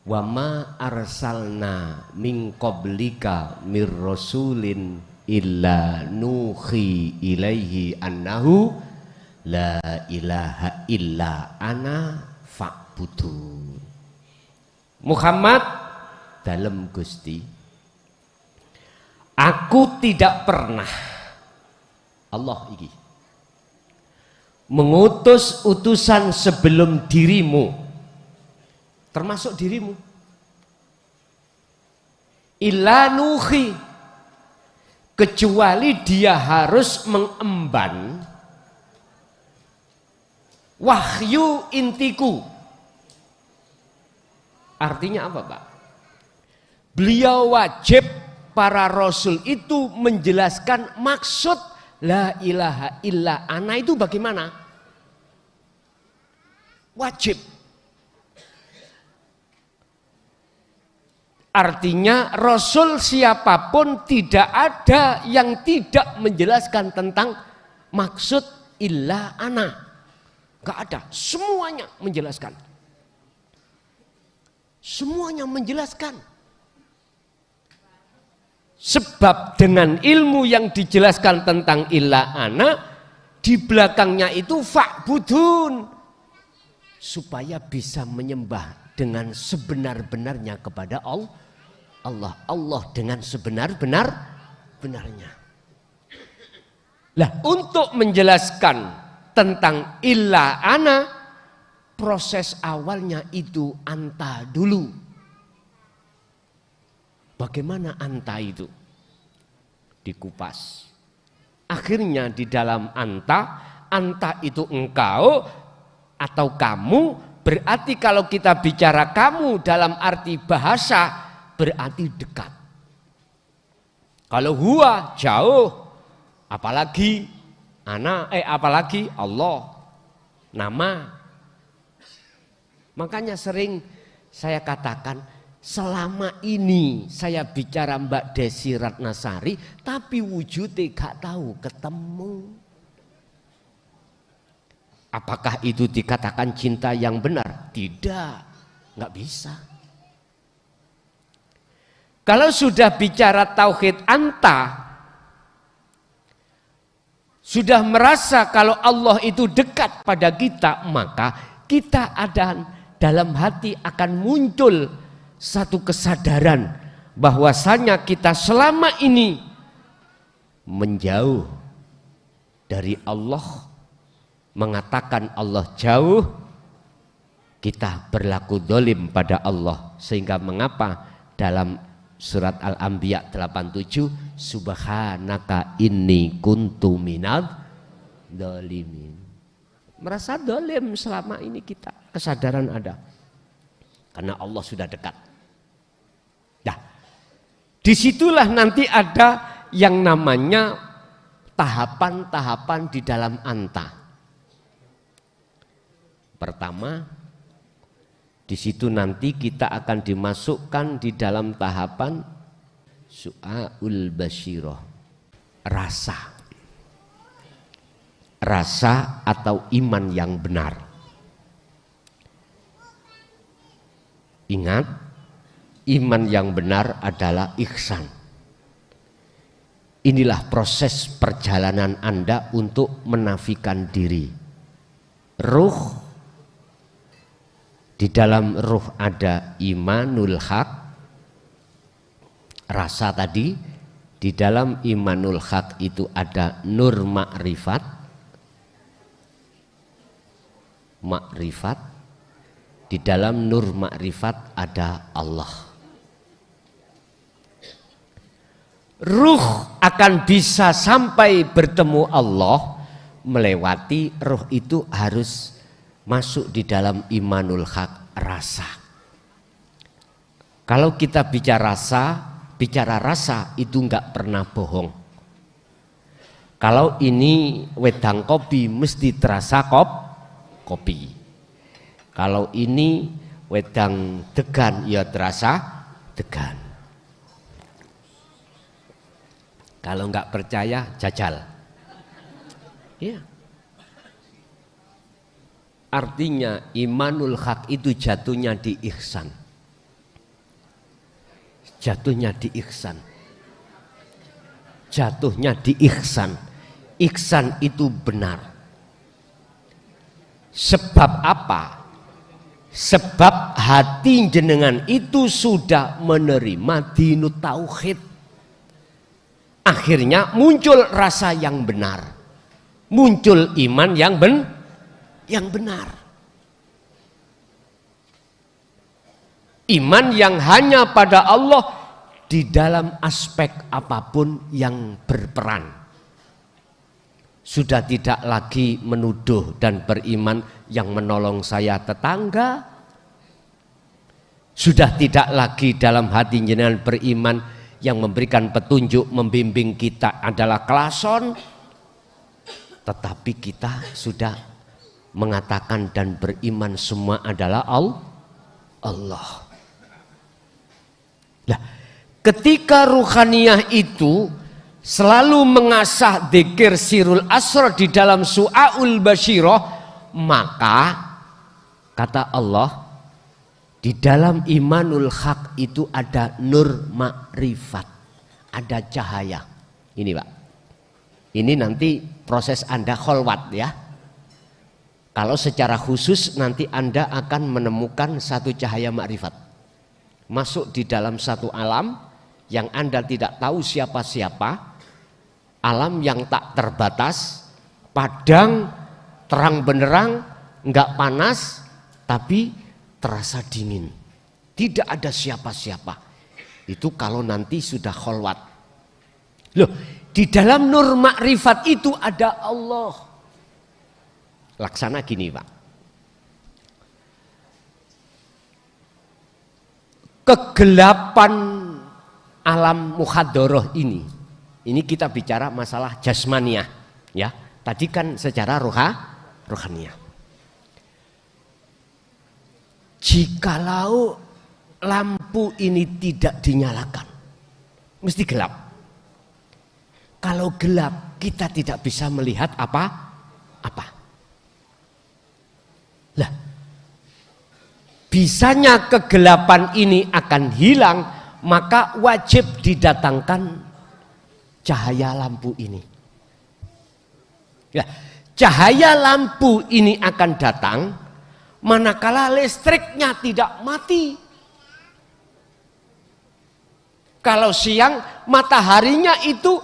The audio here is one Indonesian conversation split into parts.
Wa ma arsalna min qablika mir rasulin illa nuhi ilaihi annahu la ilaha illa ana fa'budun. Muhammad dalem Gusti, aku tidak pernah Allah iki mengutus utusan sebelum dirimu, termasuk dirimu, illa nuhi, kecuali dia harus mengemban wahyu intiku. Artinya apa, Pak? Beliau wajib, para rasul itu menjelaskan maksud la ilaha illa ana itu bagaimana? Wajib. Artinya rasul siapapun tidak ada yang tidak menjelaskan tentang maksud illa ana. Gak ada, semuanya menjelaskan. Semuanya menjelaskan. Sebab dengan ilmu yang dijelaskan tentang illa ana, di belakangnya itu fa'budun, supaya bisa menyembah dengan sebenar-benarnya kepada Allah dengan sebenar-benarnya. Lah, untuk menjelaskan tentang illa ana, proses awalnya itu anta dulu. Bagaimana anta itu? Dikupas. Akhirnya di dalam anta itu engkau atau kamu, berarti kalau kita bicara kamu dalam arti bahasa berarti dekat. Kalau huwa jauh, apalagi apalagi Allah, nama. Makanya sering saya katakan, selama ini saya bicara Mbak Desi Ratnasari, tapi wujudnya gak tahu ketemu. Apakah itu dikatakan cinta yang benar? Tidak, nggak bisa. Kalau sudah bicara tauhid anta, sudah merasa kalau Allah itu dekat pada kita, maka kita ada dalam hati akan muncul satu kesadaran bahwasanya kita selama ini menjauh dari Allah. Mengatakan Allah jauh, kita berlaku dolim pada Allah. Sehingga mengapa dalam surat Al-Anbiya 87, subhanaka inni kuntu minadz dolimin. Merasa dolim selama ini kita, kesadaran ada. Karena Allah sudah dekat. Nah, disitulah nanti ada yang namanya tahapan-tahapan di dalam anta. Pertama, di situ nanti kita akan dimasukkan di dalam tahapan su'aul basyirah, rasa atau iman yang benar. Ingat, iman yang benar adalah ihsan. Inilah proses perjalanan Anda untuk menafikan diri. Ruh, di dalam ruh ada imanul haq, rasa tadi. Di dalam imanul haq itu ada nur ma'rifat. Di dalam nur ma'rifat ada Allah. Ruh akan bisa sampai bertemu Allah melewati ruh itu harus masuk di dalam imanul haq, rasa. Kalau kita bicara rasa itu enggak pernah bohong. Kalau ini wedang kopi mesti terasa kopi. Kalau ini wedang degan ya terasa degan. Kalau enggak percaya jajal. Iya. Artinya imanul haq itu jatuhnya di ihsan. Jatuhnya di ihsan. Jatuhnya di ihsan. Ihsan itu benar. Sebab apa? Sebab hati jenengan itu sudah menerima dinut tauhid. Akhirnya muncul rasa yang benar. Muncul iman yang benar. Iman yang hanya pada Allah di dalam aspek apapun yang berperan. Sudah tidak lagi menuduh dan beriman yang menolong saya tetangga. Sudah tidak lagi dalam hati jenengan beriman yang memberikan petunjuk, membimbing kita adalah klason. Tetapi kita sudah mengatakan dan beriman semua adalah Allah. Nah, ketika ruhaniyah itu selalu mengasah dzikir sirul asrar di dalam su'aul basyirah, maka kata Allah di dalam imanul haq itu ada nur makrifat, ada cahaya. Ini Pak, ini nanti proses Anda kholwat ya. Kalau secara khusus nanti Anda akan menemukan satu cahaya makrifat masuk di dalam satu alam yang Anda tidak tahu siapa-siapa, alam yang tak terbatas, padang, terang benderang, enggak panas, tapi terasa dingin. Tidak ada siapa-siapa. Itu kalau nanti sudah kholwat. Loh, di dalam nur makrifat itu ada Allah. Laksana gini Pak. Kegelapan alam muhadharah ini kita bicara masalah jasmaniah ya. Tadi kan secara rohaniah. Jikalau lampu ini tidak dinyalakan, mesti gelap. Kalau gelap kita tidak bisa melihat apa-apa. Lah, bisanya kegelapan ini akan hilang, maka wajib didatangkan cahaya lampu ini. Ya, cahaya lampu ini akan datang manakala listriknya tidak mati. Kalau siang mataharinya itu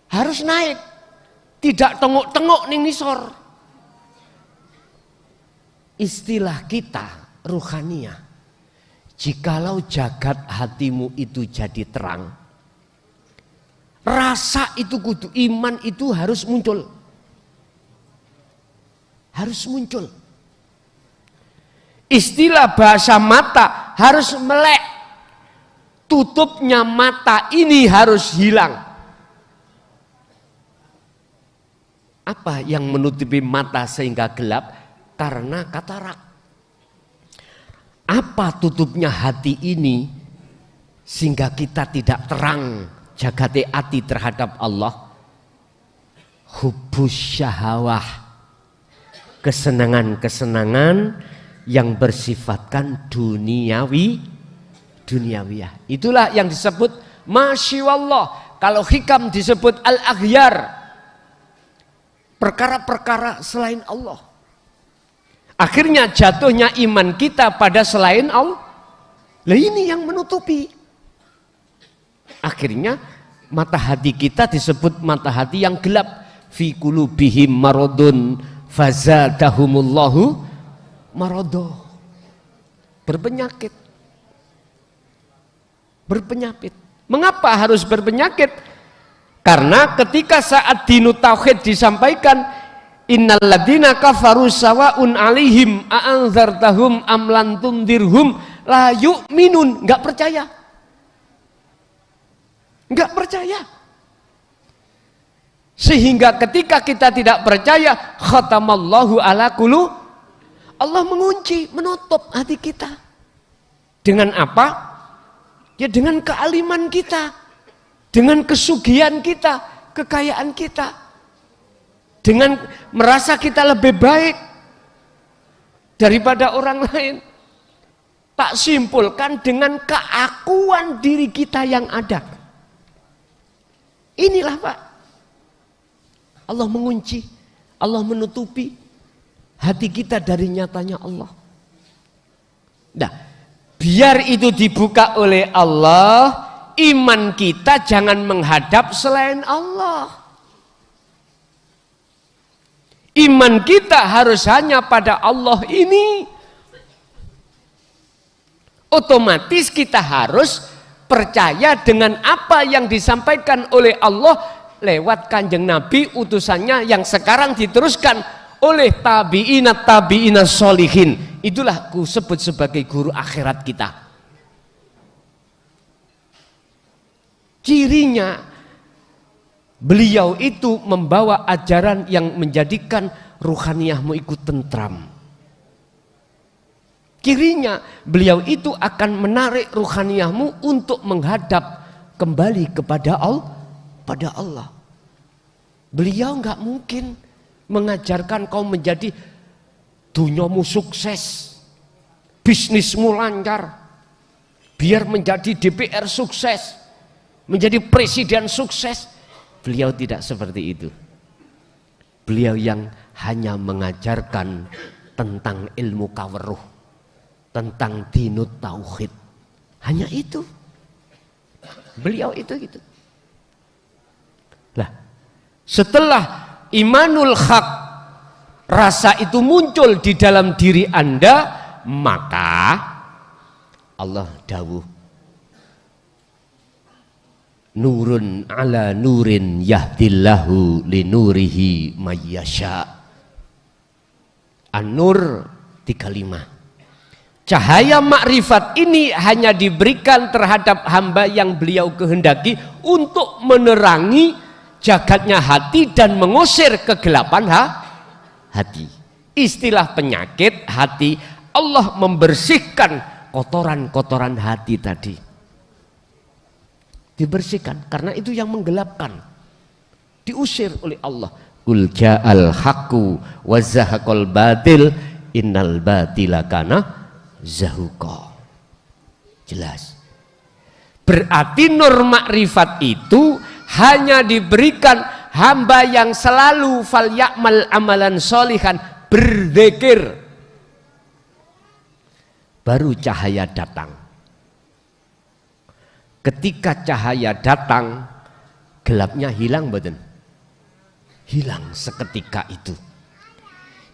harus naik, tidak tengok-tengok ning nisor. Istilah kita ruhaniyah, jikalau jagat hatimu itu jadi terang, rasa itu kudu, iman itu harus muncul. Harus muncul. Istilah bahasa mata harus melek. Tutupnya mata ini harus hilang. Apa yang menutupi mata sehingga gelap? Karena katarak. Apa tutupnya hati ini sehingga kita tidak terang jagate ati terhadap Allah? Hubbus syahawah, kesenangan-kesenangan yang bersifatkan duniawiyah. Itulah yang disebut masyiwallah. Kalau hikam disebut al-aghyar, perkara-perkara selain Allah. Akhirnya jatuhnya iman kita pada selain Allah. Lah ini yang menutupi. Akhirnya mata hati kita disebut mata hati yang gelap. Fi qulubihim maradun fazadahumullahu marado. Berpenyakit. Berpenyakit. Mengapa harus berpenyakit? Karena ketika saat dinut tauhid disampaikan, innal ladzina kafaru sawaun alaihim a'anzartahum am lam tundirhum la yu'minun, enggak percaya. Enggak percaya. Sehingga ketika kita tidak percaya, khatamallahu ala qulub, Allah mengunci, menutup hati kita. Dengan apa? Ya dengan kealiman kita, dengan kesugihan kita, kekayaan kita, dengan merasa kita lebih baik daripada orang lain. tak simpulkan dengan keakuan diri kita yang ada. Inilah Pak, Allah mengunci, Allah menutupi hati kita dari nyatanya Allah. Nah, biar itu dibuka oleh Allah, iman kita jangan menghadap selain Allah. Iman kita harus hanya pada Allah ini. Otomatis kita harus percaya dengan apa yang disampaikan oleh Allah lewat Kanjeng Nabi utusannya yang sekarang diteruskan oleh tabi'ina sholihin. Itulah ku sebut sebagai guru akhirat kita. Cirinya beliau itu membawa ajaran yang menjadikan ruhaniyahmu ikut tentram. Cirinya beliau itu akan menarik ruhaniyahmu untuk menghadap kembali kepada Allah. Beliau nggak mungkin mengajarkan kau menjadi dunyamu sukses, bisnismu lancar, biar menjadi DPR sukses, menjadi presiden sukses. Beliau tidak seperti itu. Beliau yang hanya mengajarkan tentang ilmu kaweruh, tentang dinut tauhid. Hanya itu. Beliau itu gitu. Lah, setelah imanul haq, rasa itu muncul di dalam diri Anda, maka Allah dawuh, nurun ala nurin yahdillahu linurihi mayyasha. An-Nur 35. Cahaya makrifat ini hanya diberikan terhadap hamba yang beliau kehendaki untuk menerangi jagatnya hati dan mengusir kegelapan hati. Istilah penyakit hati, Allah membersihkan kotoran-kotoran hati tadi. Dibersihkan, karena itu yang menggelapkan. Diusir oleh Allah. Qul ja'al haqqu wa zahaqal batil innal batila kana zahuqa. Jelas. Berarti nur makrifat itu hanya diberikan hamba yang selalu fal ya'mal amalan sholihan, berzikir, baru cahaya datang. Ketika cahaya datang, gelapnya hilang badan. Hilang seketika itu.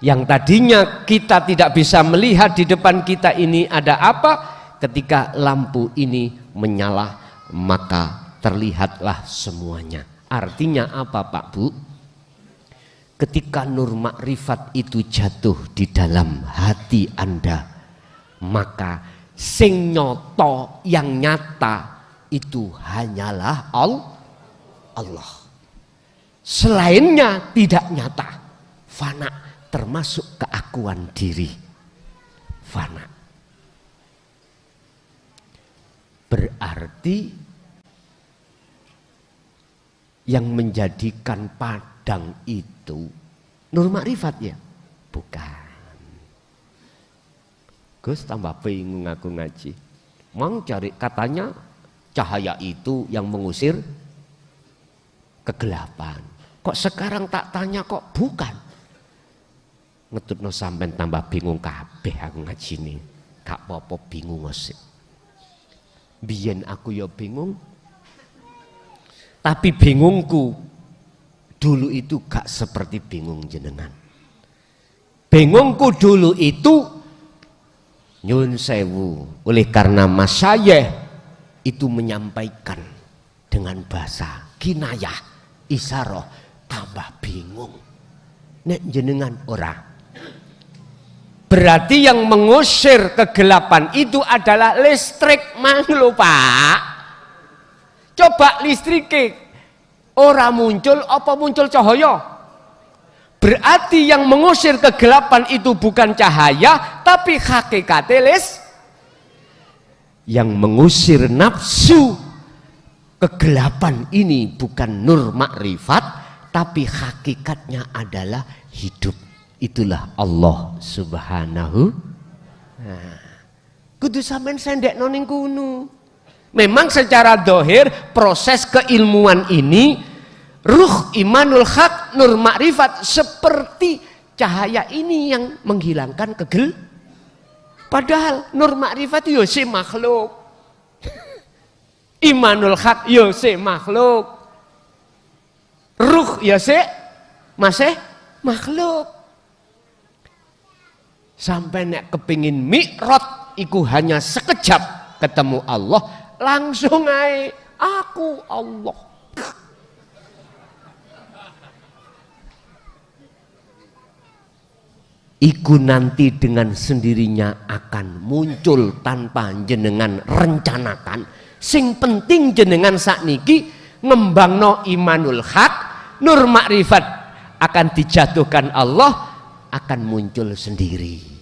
Yang tadinya kita tidak bisa melihat di depan kita ini ada apa, ketika lampu ini menyala maka terlihatlah semuanya. Artinya apa Pak Bu? Ketika nur makrifat itu jatuh di dalam hati Anda, maka sing nyoto yang nyata itu hanyalah Allah. Selainnya tidak nyata, fana, termasuk keakuan diri, fana. Berarti yang menjadikan padang itu nur makrifat ya? Bukan. Gus tambah bingung aku ngaji. Mau cari katanya cahaya itu yang mengusir kegelapan. Kok sekarang tak tanya kok bukan? Ngetutno sampean tambah bingung kabeh aku ngaji nih. Gak apa-apa bingung sih. Biyen aku ya bingung. Tapi bingungku dulu itu gak seperti bingung jenengan. Bingungku dulu itu nyun sewu, oleh karena masyayikh itu menyampaikan dengan bahasa kinayah, isyarah, tambah bingung. Nek jenengan ora. Berarti yang mengusir kegelapan itu adalah listrik, mang lho Pak. Coba listrike ora muncul apa muncul cahaya? Berarti yang mengusir kegelapan itu bukan cahaya tapi hakikate yang mengusir nafsu kegelapan ini bukan nur makrifat tapi hakikatnya adalah hidup. Itulah Allah Subhanahu. Nah, kudu sampean sendekno ning kono. Memang secara dohir proses keilmuan ini ruh imanul haq nur makrifat seperti cahaya ini yang menghilangkan kegel. Padahal nur makrifat yo si makhluk. Imanul haq yo si makhluk. Ruh ya si masih makhluk. Sampai nek kepingin mi'raj iku hanya sekejap ketemu Allah, langsung ae aku Allah. Iku nanti dengan sendirinya akan muncul tanpa jenengan rencanakan. Sing penting jenengan sakniki ngembangno imanul haq, nur makrifat akan dijatuhkan Allah, akan muncul sendiri.